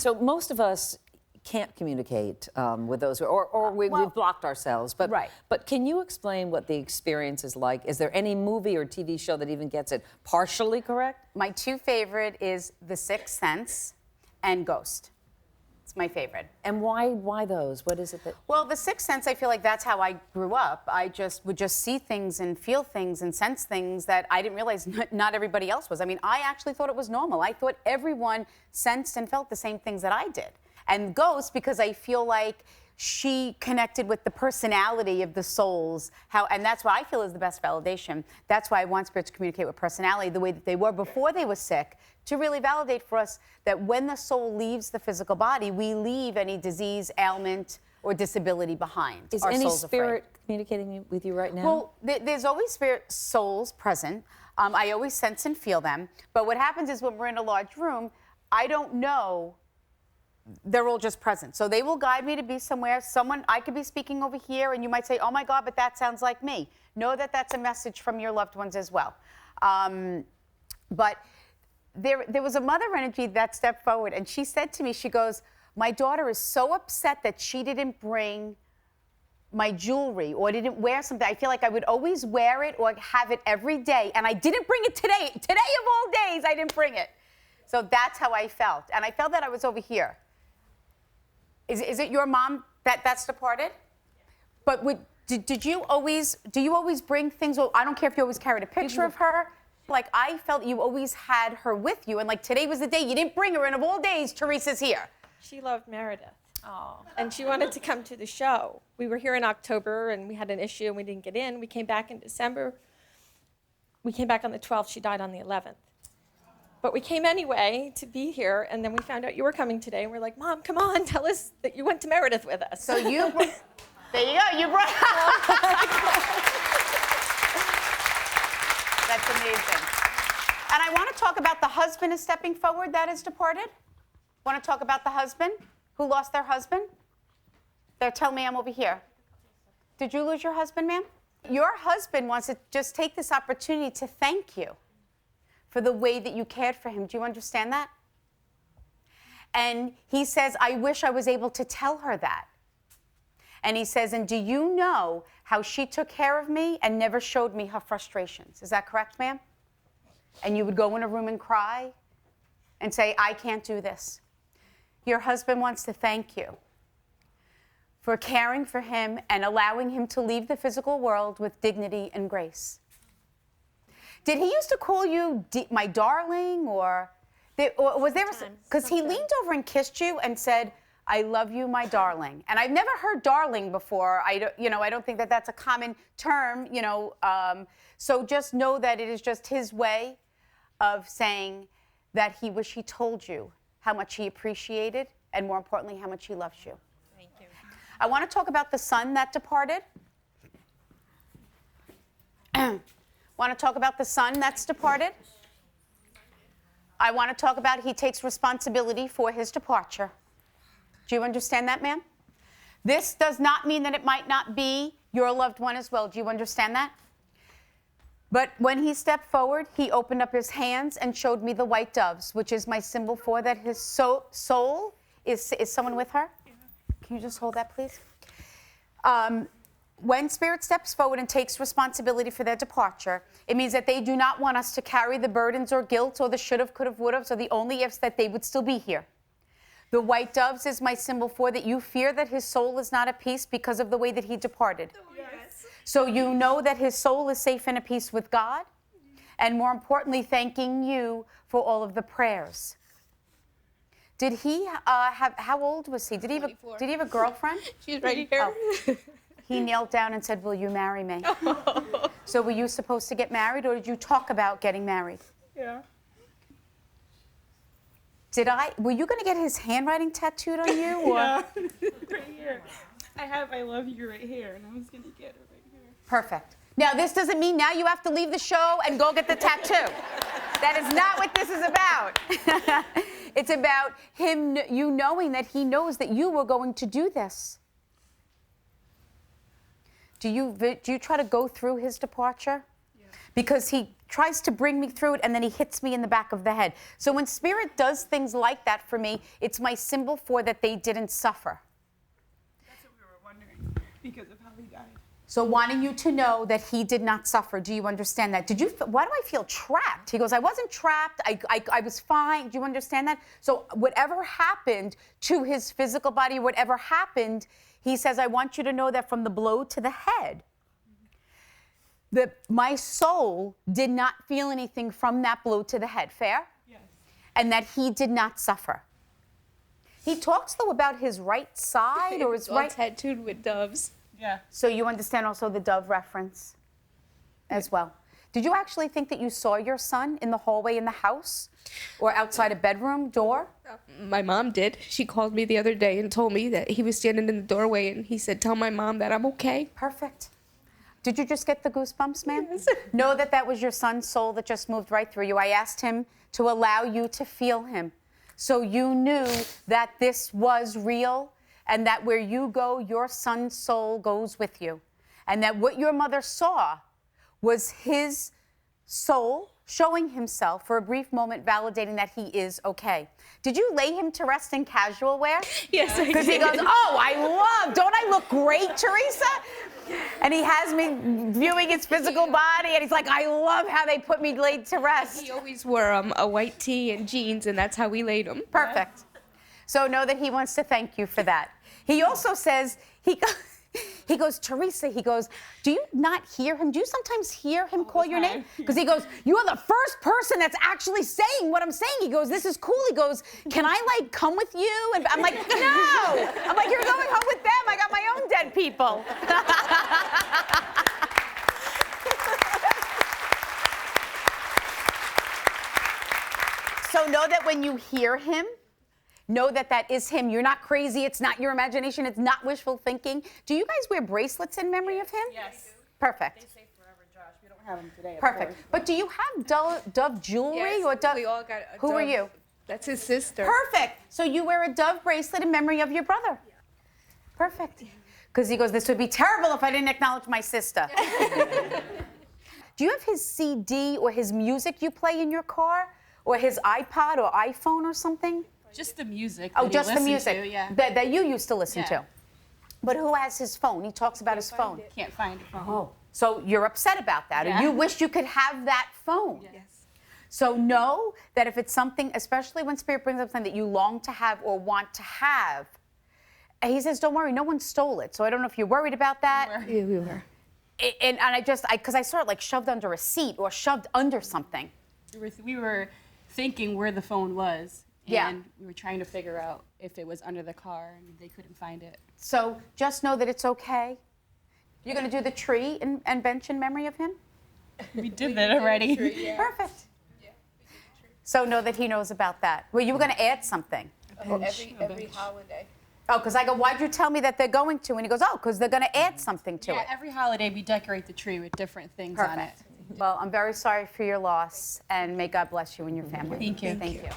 So most of us can't communicate with those, or we've blocked ourselves. But, right. But can you explain what the experience is like? Is there any movie or TV show that even gets it partially correct? My two favorite is The Sixth Sense and Ghost. It's my favorite. And why those? What is it that... Well, The Sixth Sense, I feel like that's how I grew up. I would just see things and feel things and sense things that I didn't realize not everybody else was. I mean, I actually thought it was normal. I thought everyone sensed and felt the same things that I did. And Ghost, because I feel like she connected with the personality of the souls, and that's what I feel is the best validation. That's why I want spirits to communicate with personality the way that they were before they were sick, to really validate for us that when the soul leaves the physical body, we leave any disease, ailment, or disability behind. Is any spirit communicating with you right now? Well, there's always spirit souls present. I always sense and feel them. But what happens is when we're in a large room, I don't know. They're all just present. So they will guide me to be somewhere. I could be speaking over here, and you might say, oh my God, but that sounds like me. Know that that's a message from your loved ones as well. But there was a mother energy that stepped forward, and she said to me, she goes, my daughter is so upset that she didn't bring my jewelry or didn't wear something. I feel like I would always wear it or have it every day, and I didn't bring it today. Today of all days, I didn't bring it. So that's how I felt. And I felt that I was over here. Is it your mom that's departed? But do you always bring things? Well, I don't care if you always carried a picture of her. Like, I felt you always had her with you. And like, today was the day you didn't bring her, and of all days, Theresa's here. She loved Meredith. Oh. And she wanted to come to the show. We were here in October, and we had an issue, and we didn't get in. We came back in December. We came back on the 12th. She died on the 11th. But we came anyway to be here, and then we found out you were coming today, and we're like, Mom, come on, tell us that you went to Meredith with us. So you, there you go, you brought. That's amazing. And I want to talk about the husband is stepping forward that is departed. Want to talk about the husband who lost their husband? They're telling me I'm over here. Did you lose your husband, ma'am? Your husband wants to just take this opportunity to thank you for the way that you cared for him. Do you understand that? And he says, I wish I was able to tell her that. And he says, and do you know how she took care of me and never showed me her frustrations? Is that correct, ma'am? And you would go in a room and cry and say, I can't do this. Your husband wants to thank you for caring for him and allowing him to leave the physical world with dignity and grace. Did he used to call you my darling, or was there because he leaned over and kissed you and said, I love you, my darling. And I've never heard darling before. I don't think that that's a common term, so just know that it is just his way of saying that he wish he told you how much he appreciated and, more importantly, how much he loves you. Thank you. I want to talk about the son that departed. Want to talk about the son that's departed? I want to talk about he takes responsibility for his departure. Do you understand that, ma'am? This does not mean that it might not be your loved one as well. Do you understand that? But when he stepped forward, he opened up his hands and showed me the white doves, which is my symbol for that his soul is someone with her? Can you just hold that, please? When spirit steps forward and takes responsibility for their departure, it means that they do not want us to carry the burdens or guilt or the should've, could've, would've, or the only ifs, that they would still be here. The white doves is my symbol for that you fear that his soul is not at peace because of the way that he departed. Yes. So you know that his soul is safe and at peace with God, and more importantly, thanking you for all of the prayers. Did he how old was he? Did he have a girlfriend? She's right here. Oh. He knelt down and said, will you marry me? Oh. So were you supposed to get married, or did you talk about getting married? Yeah. Were you going to get his handwriting tattooed on you? Or? Yeah, right here. I have I love you right here, and I was going to get it right here. Perfect. Now, this doesn't mean now you have to leave the show and go get the tattoo. That is not what this is about. It's about him, you knowing that he knows that you were going to do this. Do you try to go through his departure? Yeah. Because he tries to bring me through it, and then he hits me in the back of the head. So when Spirit does things like that for me, it's my symbol for that they didn't suffer. That's what we were wondering because of how he died. So wanting you to know that he did not suffer. Do you understand that? Why do I feel trapped? He goes, I wasn't trapped. I was fine. Do you understand that? So whatever happened to his physical body, whatever happened, he says, I want you to know that from the blow to the head, that my soul did not feel anything from that blow to the head. Fair? Yes. And that he did not suffer. He talks, though, about his right side or his It's all right... tattooed with doves. Yeah. So you understand also the dove reference as well. Did you actually think that you saw your son in the hallway in the house or outside a bedroom door? My mom did. She called me the other day and told me that he was standing in the doorway and he said, tell my mom that I'm okay. Perfect. Did you just get the goosebumps, ma'am? Yes. Know that that was your son's soul that just moved right through you. I asked him to allow you to feel him. So you knew that this was real and that where you go, your son's soul goes with you. And that what your mother saw was his soul showing himself for a brief moment, validating that he is okay. Did you lay him to rest in casual wear? Yes, I did. Because he goes, don't I look great, Theresa? And he has me viewing his physical body, and he's like, I love how they put me laid to rest. He always wore a white tee and jeans, and that's how we laid him. Perfect. So know that he wants to thank you for that. He also says, he goes, Theresa, he goes, do you not hear him? Do you sometimes hear him call your name? Because he goes, you are the first person that's actually saying what I'm saying. He goes, this is cool. He goes, can I like come with you? And I'm like, no. I'm like, you're going home with them. I got my own dead people. So know that when you hear him, know that that is him. You're not crazy. It's not your imagination. It's not wishful thinking. Do you guys wear bracelets in memory of him? Yes. Perfect. They say forever, Josh. We don't have them today. Perfect. But do you have dove jewelry Yes, or dove? we all got a Who are dove. you? That's his sister. Perfect. So you wear a dove bracelet in memory of your brother. Perfect. Because he goes, this would be terrible if I didn't acknowledge my sister. Do you have his CD or his music you play in your car? Or his iPod or iPhone or something? Just the music. Oh, that he just the listened music to, yeah. that you used to listen Yeah. to. But who has his phone? He talks about his phone. Can't find a phone. Oh, so you're upset about that, Yeah. or you wish you could have that phone. Yes. So know that if it's something, especially when Spirit brings up something that you long to have or want to have, he says, don't worry, no one stole it. So I don't know if you're worried about that. Yeah, we were. And because I saw it like shoved under a seat or shoved under something. We were thinking where the phone was. Yeah. And we were trying to figure out if it was under the car, and they couldn't find it. So just know that it's okay. You're going to do the tree and bench in memory of him? We did that already. Perfect. So know that he knows about that. Well, you were going to add something. Every holiday. Oh, because I go, why'd you tell me that they're going to? And he goes, oh, because they're going to add something to Yeah, it. every holiday we decorate the tree with different things on it. Perfect. Well, I'm very sorry for your loss, and may God bless you and your family. Thank you. Thank you.